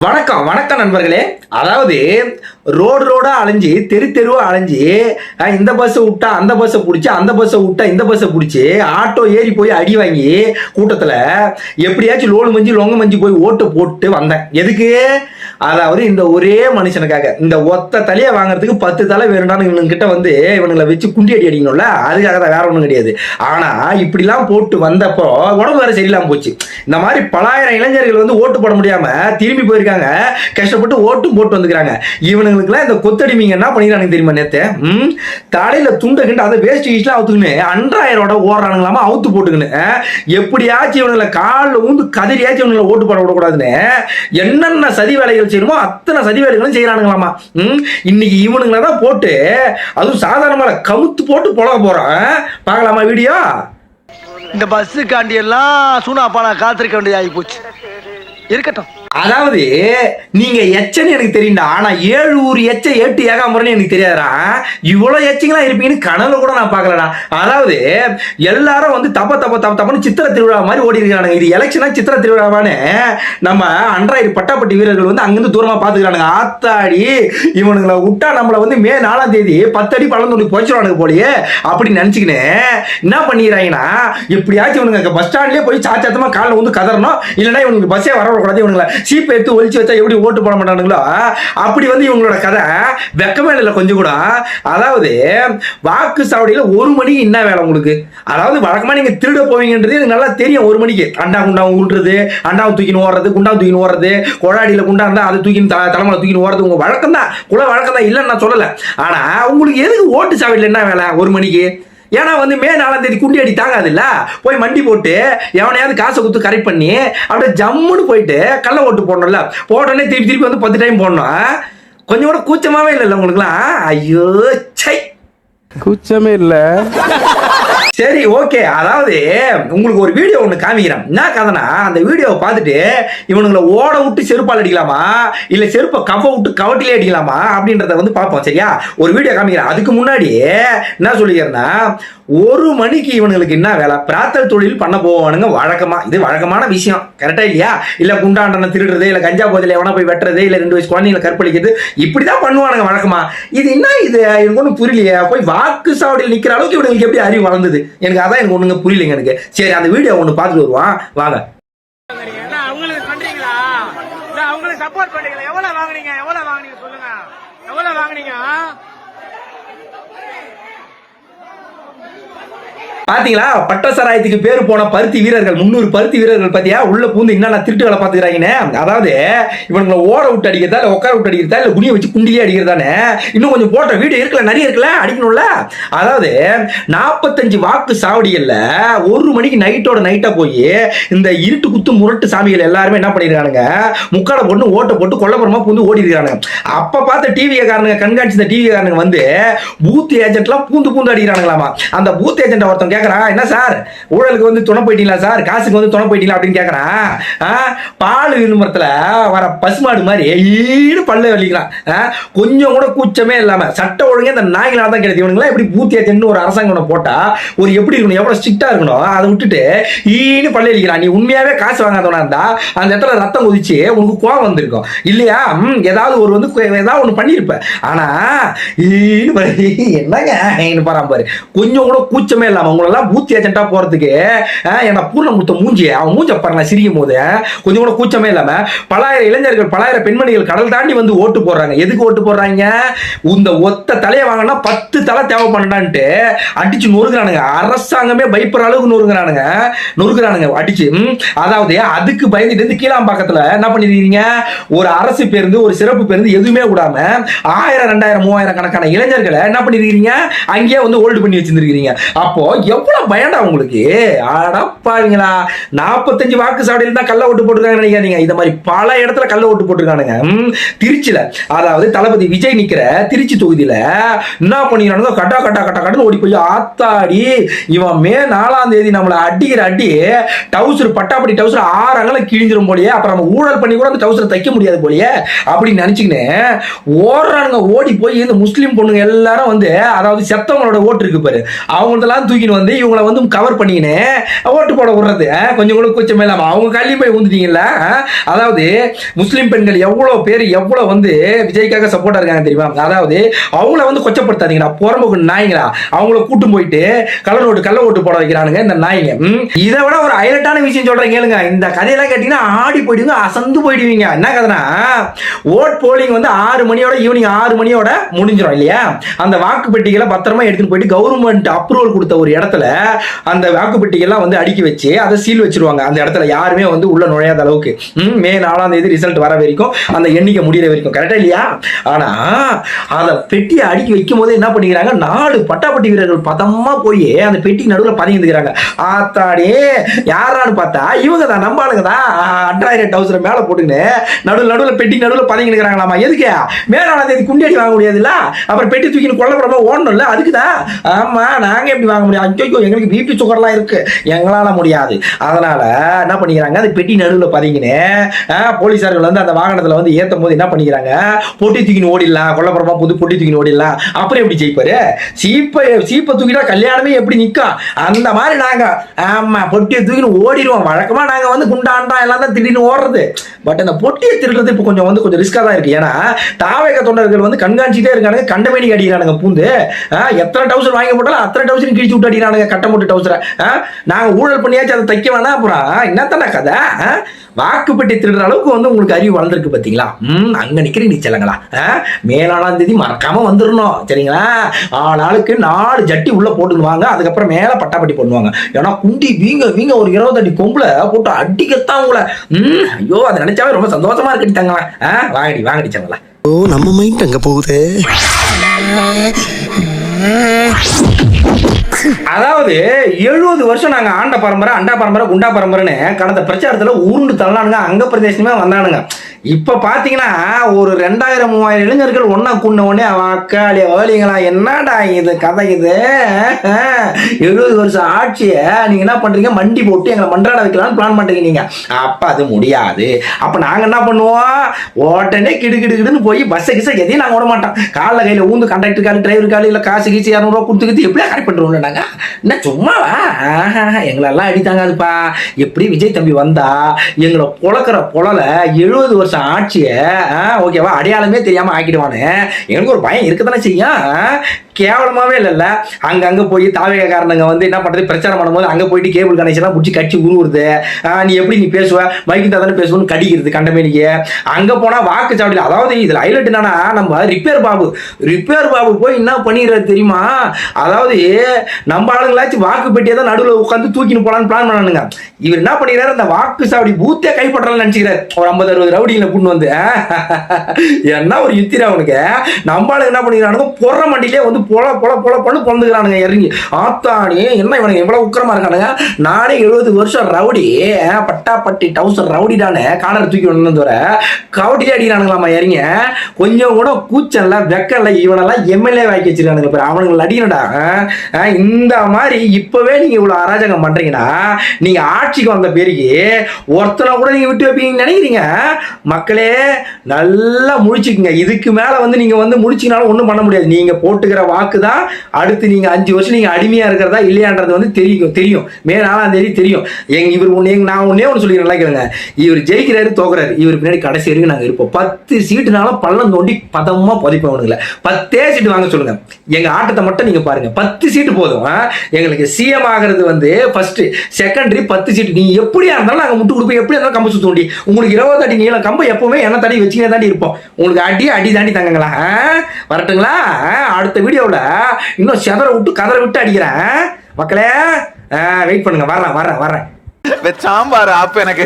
வணக்கம் வணக்கம் நண்பர்களே. அதாவது ரோடா அலைஞ்சு தெருவா அலைஞ்சு இந்த பஸ்ஸை விட்டா அந்த பஸ்ஸை பிடிச்சி அந்த பஸ்ஸை விட்டா இந்த பஸ்ஸை பிடிச்சி ஆட்டோ ஏறி போய் அடி வாங்கி கூட்டத்தில் எப்படியாச்சும் லொங்க மஞ்சி போய் ஓட்டு போட்டு வந்தேன். எதுக்கு? அதாவது இந்த ஒரே மனுஷனுக்காக. இந்த ஒத்த தலையை வாங்குறதுக்கு 10 தலை வேணும்னு இவனுங்கிட்ட வந்து இவனுங்களை வச்சு குண்டி அடி அடிக்கணும்ல, அதுக்காக தான், வேற ஒன்றும் கிடையாது. ஆனா இப்படிலாம் போட்டு வந்தப்போ உடம்பு வேற சரியில்லாம போச்சு. இந்த மாதிரி பலாயிரம் இளைஞர்கள் வந்து ஓட்டு போட முடியாம திரும்பி போயிருக்காங்க. கஷ்டப்பட்டு ஓட்டும் போட்டு வந்துக்கிறாங்க. இவனுங்களுக்குலாம் இந்த கொத்தடிமைங்க என்ன பண்ணிக்கிறானுங்க தெரியுமா? நேத்து தலையில துண்டை கிண்டு அதை வேஸ்ட் ஈஸ்லாம் அவுத்துக்குன்னு அன்றாயிரோட ஓடுறானுங்களாமா, அவுத்து போட்டுக்குன்னு எப்படியாச்சும் இவனுங்களை காலில் ஊந்து கதிரியாச்சும் இவனுங்களை ஓட்டு போட விடக்கூடாதுன்னு என்னென்ன சதி வேலைகள் செய்யணுமோ அத்தனை சதி வேலைகளும் செய்யறானுங்களாமா. இன்னைக்கு இவனுங்களை தான் போட்டு அதுவும் சாதாரணமாக கமுத்து போட்டு போட போறான். பார்க்கலாமா வீடியோ? இந்த பஸ்ஸுக்காண்டி எல்லாம் சூனாப்பான காத்திருக்க வேண்டியது ஆகி போச்சு. இருக்கட்டும். அதாவது நீங்க எச்சன்னு எனக்கு தெரியும்டா, ஆனா 7 ஊர் எச்ச 8 ஏகாம்பரம்னு எனக்கு தெரியாதா? இவ்வளவு எச்சங்களா இருப்பீங்கன்னு கனவு கூட நான் பார்க்கலடா. அதாவது எல்லாரும் வந்து தப்பன்னு சித்திர திருவிழா மாதிரி ஓடி இருக்கானுங்க. இது எலெக்ஷனா சித்திர திருவிழாவான்னு நம்ம அன்றாயிரம் பட்டாப்பட்டி வீரர்கள் வந்து அங்கிருந்து தூரமா பாத்துக்கிறானுங்க. ஆத்தாடி இவனுங்களை விட்டா நம்மளை வந்து மே 4ஆம் தேதி 10 அடி பழம் தோண்டி போச்சிருவானுங்க போலியே அப்படின்னு நினைச்சுக்கின்னு என்ன பண்ணிடுறாங்கன்னா, எப்படியாச்சும் இவனுங்க பஸ் ஸ்டாண்ட்லயே போய் சாச்சாத்தமா காலில் வந்து கதறணும், இல்லைன்னா இவனுக்கு பஸ்ஸே வரக்கூடாது, இவனுங்களை சீப்பை எடுத்து ஒழிச்சு வச்சா எப்படி ஓட்டு போட மாட்டானுங்களோ அப்படி வந்து இவங்களோட கதை. வெக்கமே இல்லை கொஞ்சம் கூட. அதாவது வாக்கு சாவடியில் 1 மணிக்கு என்ன வேலை உங்களுக்கு? அதாவது வழக்கமா நீங்க திருட போவீங்கன்றது எனக்கு நல்லா தெரியும். 1 மணிக்கு அண்டா குண்டாவும் உருட்டுறது, அண்டாவை தூக்கின்னு ஓடுறது, குண்டாவை தூக்கின்னு ஓடுறது, கொழாடியில் குண்டா இருந்தா அதை தூக்கின்னு தலைமையில தூக்கின்னு ஓடுறது உங்க வழக்கம் தான், வழக்கம் தான், இல்லைன்னு நான் சொல்லலை. ஆனா உங்களுக்கு எதுக்கு ஓட்டு சாவடியில் என்ன வேலை 1 மணிக்கு? ஏன்னா வந்து மே 4ஆம் தேதி குண்டி அடி தாங்காது இல்ல, போய் மண்டி போட்டு எவனையாவது காசை கொடுத்து கரெக்ட் பண்ணி அப்படியே ஜம்முன்னு போயிட்டு கள்ள ஓட்டு போடணும்ல, போட்டோன்னே திருப்பி வந்து 10 டைம் போடணும். கொஞ்சம் கூட கூச்சமாவே இல்லைல்ல உங்களுக்குலாம்? ஐயோ சை, கூச்சமே இல்லை. சரி ஓகே. அதாவது உங்களுக்கு ஒரு வீடியோ ஒன்று காமிக்கிறேன். என்ன கதைனா, அந்த வீடியோவை பார்த்துட்டு இவனுங்களை ஓட விட்டு செருப்பால் அடிக்கலாமா இல்லை செருப்பை கவ விட்டு கவட்டிலே அடிக்கலாமா அப்படின்றத வந்து பார்ப்போம். சரியா? ஒரு வீடியோ காமிக்கிறேன். அதுக்கு முன்னாடி என்ன சொல்லிக்கிறேன்னா, 1 மணிக்கு இவனுங்களுக்கு என்ன வேலை? பிராத்தல் தொழில் பண்ண போவானுங்க வழக்கமா. இது வழக்கமான விஷயம், கரெக்டா இல்லையா? இல்ல குண்டாண்டனை திருடுறது, இல்ல கஞ்சா போதில எவனா போய் வெட்டுறது, இல்ல 2 வயசு குழந்தைங்களை கற்பழிக்கிறது, இப்படிதான் பண்ணுவானுங்க வழக்கமா. இது என்ன இது எனக்கு ஒன்றும் புரியலையே. போய் வாக்கு சாவடியில் நிக்கிற அளவுக்கு இவனுக்கு எப்படி அறிவு வளர்ந்தது? எனக்கு அதான் எனக்கு ஒண்ணுங்க புரியலைங்க எனக்கு. சரி அந்த வீடியோ ஒன்று பார்த்துட்டு வருவான் வாங்க. அவங்களுக்கு சப்போர்ட் பண்ணீங்களா? எவ்வளவு வாங்குனீங்க சொல்லுங்க. எவ்வளவு வாங்குனீங்க? பாத்தீங்களா? பட்டசராயத்துக்கு பேர் போன பருத்தி வீரர்கள், 300 பருத்தி வீரர்கள் பாத்தியா உள்ள பூந்து என்னென்ன திருட்டுகளை பாத்துக்கிறாங்கன்னு. அதாவது இவங்களை ஓட விட்டு அடிக்கிறதா, இல்ல உட்கார விட்டு அடிக்கிறதா, இல்ல குனிய வச்சு குண்டிலே அடிக்கிறதானே. இன்னும் கொஞ்சம் போட்ட வீடியோ இருக்குல்ல, நிறைய இருக்குல்ல, அடிக்கணும்ல. அதாவது 45 வாக்கு சாவடிகள்ல 1 மணிக்கு நைட்டா போய் இந்த இருட்டு குத்து முரட்டு சாமிகள் எல்லாருமே என்ன பண்ணிருக்கானுங்க, முக்காட போட்டு ஓட்ட போட்டு கொல்லப்புறமா பூந்து ஓடி இருக்கானுங்க. அப்ப பார்த்த டிவி காரனுங்க, கண்காட்சி டிவி காரனுங்க வந்து பூத் ஏஜென்ட்லாம் பூந்து அடிக்கிறானுங்களாமா. அந்த பூத் ஏஜென்ட் ஒருத்தன் என்ன சார் ஊழலுக்கு வந்து துணை போயிட்டீங்களா சார், காசுக்கு வந்து துணை போயிட்டீங்களா அப்படின்னு கேட்கறான். பால் விளம்பரத்துல வர பசுமாடு மாதிரி ஈடு பல்ல வலிக்கலாம். கொஞ்சம் கூட கூச்சமே இல்லாம சட்ட ஒழுங்கே இந்த நாய்களால தான் கிடையாது. இவனுங்களா எப்படி பூத்தி ஏஜென்ட்னு ஒரு அரசாங்கம் போட்டா ஒரு எப்படி இருக்கணும், எவ்வளவு ஸ்ட்ரிக்டா இருக்கணும், அதை விட்டுட்டு ஈடு பல்ல வலிக்கிறான். நீ உண்மையாவே காசு வாங்காதவனா இருந்தா அந்த இடத்துல ரத்தம் கொதிச்சு உனக்கு கோவம் வந்திருக்கும் இல்லையா? ஏதாவது ஒரு வந்து ஏதாவது ஒண்ணு பண்ணிருப்ப. ஆனா என்னங்க பாரு, கொஞ்சம் கூட கூச்சமே இல்லாம உங்களெல்லாம் பூத் ஏஜென்ட்டா போறதுக்கு என்ன பூர்ணம் கொடுத்த மூஞ்சிய அவன் மூஞ்ச பாருங்க சிரிக்கும் போது கொஞ்சம் கூட கூச்சமே இல்லாம பலாயிரம் இளைஞர்கள், பலாயிரம் பெண்மணிகள் கடல் தாண்டி வந்து ஓட்டு போடுறாங்க. எதுக்கு ஓட்டு போடுறாங்க? இந்த ஒத்த தலையை வாங்கினா 10 தலை தேவைப்படான்ட்டு அடிச்சு நொறுக்குறானுங்க. அரசாங்கமே பயப்படுற அளவுக்கு நொறுக்குறானுங்க அடிச்சு. அதாவது அதுக்கு பயந்துட்டு இருந்து கீழாம்பாக்கத்துல என்ன பண்ணிருக்கீங்க, ஒரு அரசு பேருந்து, ஒரு சிறப்பு பேருந்து எதுவுமே விடாம 1000, 2000, 3000 கணக்கான இளைஞர்களை என்ன பண்ணிருக்கீங்க, அங்கேயே வந்து ஹோல்டு பண்ணி வச்சிருக்கீங்க. அப்போ எவ்வளவு பயண்டா உங்களுக்கு? அடப்பாவீங்களா, 45 வாக்கு சாவடியில் தான் கள்ள ஓட்டு போட்டுருக்காங்க நினைக்காதீங்க. இந்த மாதிரி பல இடத்துல கள்ள ஓட்டு போட்டுருக்கானுங்க. திருச்சியில அதாவது தளபதி விஜய் நிக்கிற திருச்சி தொகுதியில என்ன பண்ணிக்கிறானுங்க, கட்டா ஓடி போய் ஆத்தாடி இவன் மே 4ஆம் தேதி நம்மளை அடிக்கிற அடி டவுசர் பட்டாப்பட்டி டவுசர் 6 அங்கலம் கிழிஞ்சிரும் போலியே, அப்புறம் நம்ம ஊழல் பண்ணி கூட அந்த டவுசரை தைக்க முடியாது போலியே அப்படின்னு நினைச்சுக்கின்னு ஓடுறானுங்க. ஓடி போய் இந்த முஸ்லீம் பொண்ணுங்க எல்லாரும் வந்து, அதாவது செத்தவங்களோட ஓட்டு இருக்கு பாரு, அவங்களெல்லாம் தூக்கின்னு வந்து இவங்களை வந்து கவர் பண்ணிக்கின்னு ஓட்டு போட விடுறது. கொஞ்சம் கூட கூச்சமே இல்லாம அவங்க கல்வியும் போய் ஊந்துட்டீங்கல்ல. அதாவது முஸ்லீம் பெண்கள் எவ்வளவு பேர் எவ்வளவு வந்து விஜய்க்காக சப்போர்ட்டா இருக்காங்க தெரியுமா? அதாவது அவங்கள வந்து கொச்சப்படுத்தாதீங்களா, புறம்போக்கு நாய்ங்களா. அவங்கள கூட்டும் போயிட்டு கள்ள ஓட்டு போட வைக்கிறானுங்க இந்த நாய்ங்க. இதை விட ஒரு ஹைலைட்டான விஷயம் சொல்றேன் கேளுங்க. இந்த கதையெல்லாம் கேட்டீங்கன்னா ஆடி போயிடுவீங்க, அசந்து போயிடுவீங்க. என்ன கதைனா, ஓட் போலிங் வந்து 6 மணியோட ஈவினிங் 6 மணியோட முடிஞ்சிடும் இல்லையா? அந்த வாக்குப்பெட்டிகளை பத்திரமா எடுத்துட்டு போயிட்டு கவர்மெண்ட் அப்ரூவல் கொடுத்த ஒரு இடத்துல அந்த வாக்குப்பெட்டிகள்லாம் வந்து அடுக்கி வச்சு அதை சீல் வச்சிருவாங்க. அந்த இடத்துல யாருமே வந்து உள்ள நுழையாத அளவுக்கு. மே 4ஆம் தேதி ரிசல்ட் வர வரைக்கும், அந்த எண்ணிக்கை முடிகிற வரைக்கும். கரெக்டா இல்லையா? ஆனா அதை பெட்டியை அடுக்கி வைக்கும் போது என்ன பண்ணிக்கிறாங்க, 4 பட்டாப்பட்டி வீரர்கள் பதமா போய் அந்த பெட்டி நடுவில் பதுங்கிக்கிறாங்க. ஆத்தாடே யாரான்னு பார்த்தா இவங்க தான், நம்ம ஆளுங்க தான். அட்ராயிரம் டவுசர் மேல போட்டுன்னு நடுவில் பெட்டி நடுவில் பதுங்கிக்கிறாங்களாமா. எதுக்கு? மேலான தேதி குண்டியடி வாங்க முடியாதுல்ல, அப்புறம் பெட்டி தூக்கி கொல்லப்படமா ஓடணும்ல, அதுக்குதான். ஆமா, நாங்க எப்படி வாங்க முடியும்? ஐயோ, எங்களுக்கு பிபி சுகர்லாம் இருக்கு, எங்களால முடியாது. அதனால என்ன பண்ணிக்கிறாங்க, அந்த பெட்டி நடுவில் பதுங்கின்னு போலீசார்கள் வந்து அந்த வாகனத்துல வந்து ஏத்தும் போது என்ன பண்ணிக்கிறாங்க, பொட்டி தூக்கின்னு ஓடிடலாம், கொல்லப்புறமா புது பொட்டி தூக்கின்னு ஓடிடலாம். அப்புறம் எப்படி ஜெயிப்பாரு? சீப்பை தூக்கிட்டா கல்யாணமே எப்படி நிற்கும்? அந்த மாதிரி நாங்க ஆமா பொட்டியை தூக்கின்னு ஓடிடுவோம். வழக்கமா நாங்க வந்து குண்டாண்டா எல்லாம் தான் திடீர்னு ஓடுறது. பட் அந்த பொட்டியை திருடுறது இப்போ கொஞ்சம் ரிஸ்கா தான் இருக்கு. ஏன்னா தாவேக தொண்டர்கள் வந்து கண்காணிச்சுட்டே இருக்கானுங்க, கண்டமேனிக்கு அடிக்கிறானுங்க பூந்து. எத்தனை டவுசர் வாங்கி போட்டாலும் அத்தனை டவுசர் கிழிச்சு விட்டு அடிக்கிறானுங்க, கட்ட போட்டு டவுசரை. நாங்க ஊழல் பண்ணியாச்சு, அதை தைக்க வேணா. அப்புறம் என்னத்தான கதை? வாக்குப்பெட்டி திருடுற அளவுக்கு வந்து உங்களுக்கு அறிவு வளர்ந்துருக்கு பாத்தீங்களா? அங்க நிக்கிறீங்க செல்லங்களா. மேலானாம் தேதி மறக்காம வந்துடணும், சரிங்களா? ஆளாளுக்கு 4 ஜட்டி உள்ள போட்டுக்குவாங்க, அதுக்கப்புறம் மேல பட்டாப்பட்டி பண்ணுவாங்க. ஏன்னா குண்டி வீங்க ஒரு 20 அடி கொம்புல போட்டு அடிக்கத்தான் உங்களை. ஐயோ, அதை நினைச்சாவே ரொம்ப சந்தோஷமா இருக்கட்டாங்களா. வாங்கடி செல்லங்களா. ஓ, நம்ம மைண்ட் அங்க போகுது. அதாவது 70 வருஷம் நாங்க ஆண்ட பரம்பரை, அண்டா பரம்பரை, குண்டா பரம்பரைன்னு கடந்த பிரச்சாரத்துல உருண்டு தள்ளானுங்க, அங்க பிரதேசமே வந்தானுங்க. இப்ப பாத்தீங்கன்னா ஒரு 2000-3000 இளைஞர்கள் ஒன்னா கூண்ண உடனே வாக்காளி வேலிங்களா, என்னடா இது கதை? இது 70 வருஷம் ஆட்சிய நீங்க என்ன பண்றீங்க, மண்டி போட்டு எங்களை மன்றாட வைக்கலாம்னு பிளான் பண்றீங்க நீங்க. அப்ப அது முடியாது. அப்ப நாங்க என்ன பண்ணுவோம், உடனே கிடுன்னு போய் பஸ் கிச எதையும் நாங்க விட மாட்டோம். காலைல கையில ஊந்து கண்டக்டர் காலு, டிரைவர் காலு, இல்ல காசு கீச்சு 200 ரூபா கொடுத்துக்கிட்டு எப்படியா கரெக்ட் பண்ணுவோம் நாங்க. என்ன சும்மாவா? எங்களெல்லாம் அடித்தாங்க. அதுப்பா எப்படி விஜய் தம்பி வந்தா எங்களை பொழக்கிற பொழல 70 வருஷம் ஆட்சிய ஓகேவா அடையாளமே தெரியாம ஆக்கிடுவானு எங்களுக்கு ஒரு பயம் இருக்கத்தானே செய்யும். கேவலமாவே இல்லைல்ல. அங்க போய் தாவேகாரனுங்க வந்து என்ன பண்றது, பிரச்சாரம் பண்ணும்போது அங்க போயிட்டு கேபிள் கனெக்ஷன் பிடிச்சி கட்சி உருவுறது. நீ எப்படி நீ பேசுவ, மைக்கு தானே பேசுவோன்னு கடிக்கிறது கண்டமேனிக்கு. அங்க போனா வாக்குச்சாவடியில், அதாவது இதுல ஹைலைட் என்னன்னா, நம்ம ரிப்பேர் பாபு போய் என்ன பண்ணிடுறது தெரியுமா? அதாவது நம்ம ஆளுங்களாச்சும் வாக்கு பெட்டியை தான் நடுவில் உட்காந்து தூக்கின்னு போலான்னு பிளான் பண்ணானுங்க. இவர் என்ன பண்ணிடுறாரு, அந்த வாக்குச்சாவடி பூத்தே கைப்பற்றலாம்னு நினைச்சுக்கிறார். ஒரு 50-60 ரவுடிகளை கூட்டு வந்து என்ன ஒரு யுத்திரா அவனுக்கு. நம்ம ஆளுங்க என்ன பண்ணிக்கிறானுங்க, பொற மண்டியிலே வந்து பொல பொந்துக்கிறானுங்க இறங்கி. ஆத்தானி என்ன இவனுங்க இவ்வளவு உக்கிரமா இருக்கானுங்க. நானே 70 வருஷம் ரவுடி, பட்டாப்பட்டி டவுசர் ரவுடிடானே காலர் தூக்கி ஒன்று வர கவுடிலே அடிக்கிறானுங்களாமா இறங்க. கொஞ்சம் கூட கூச்சல்ல வெக்கல்ல, இவனெல்லாம் எம்எல்ஏ வாக்கி வச்சிருக்கானுங்க. அவனுங்களை அடிக்கணும்டா. இந்த மாதிரி இப்பவே நீங்க இவ்வளவு அராஜகம் பண்றீங்கன்னா, நீங்க ஆட்சிக்கு வந்த பேருக்கு ஒருத்தனை கூட நீங்க விட்டு வைப்பீங்கன்னு நினைக்கிறீங்க? மக்களே நல்லா முழிச்சுக்குங்க. இதுக்கு மேல வந்து நீங்க வந்து முழிச்சினாலும் ஒண்ணும் பண்ண முடியாது. நீங்க போட்டுக்கிற வாக்குதான் அடுத்து நீங்க 5 வருஷம் நீங்க அடிமையா இருக்கிறதா இல்லையான்றது வந்து தெரியும். மே 4ஆம் தேதி தெரியும். நான் ஒன்னே ஒன்று சொல்லிக்கிறேன், கேளுங்க. இவர் ஜெயிக்கிறாரு தோக்குறாரு, இவர் பின்னாடி கடைசி வரைக்கும் நாங்க இருப்போம். 10 சீட்டுனாலும் பள்ளம் தோண்டி பதமா பதிப்பவனுங்கள 10 சீட்டு வாங்க சொல்லுங்க. எங்க ஆட்டத்தை மட்டும் நீங்க பாருங்க, 10 சீட்டு போதும். எங்களுக்கு சிஎம் ஆகிறது வந்து ஃபர்ஸ்ட், செகண்டரி 10 சீட்டு. நீ எப்படியா இருந்தாலும் நாங்க முட்டு கொடுப்போம், எப்படி இருந்தாலும் கம்பு சுத்தோண்டி. உங்களுக்கு 20 அடி நீளம் கம்பு எப்பவுமே என்ன தடி வச்சுக்கினே தாண்டி இருப்போம். உங்களுக்கு அடி தாண்டி தாங்கங்களா. வரட்டுங்களா? அடுத்த வீடியோவில் இன்னும் கதற விட்டு அடிக்கிறேன் மக்களே. வெயிட் பண்ணுங்க, வர்றேன். சாம்பார் ஆப் எனக்கு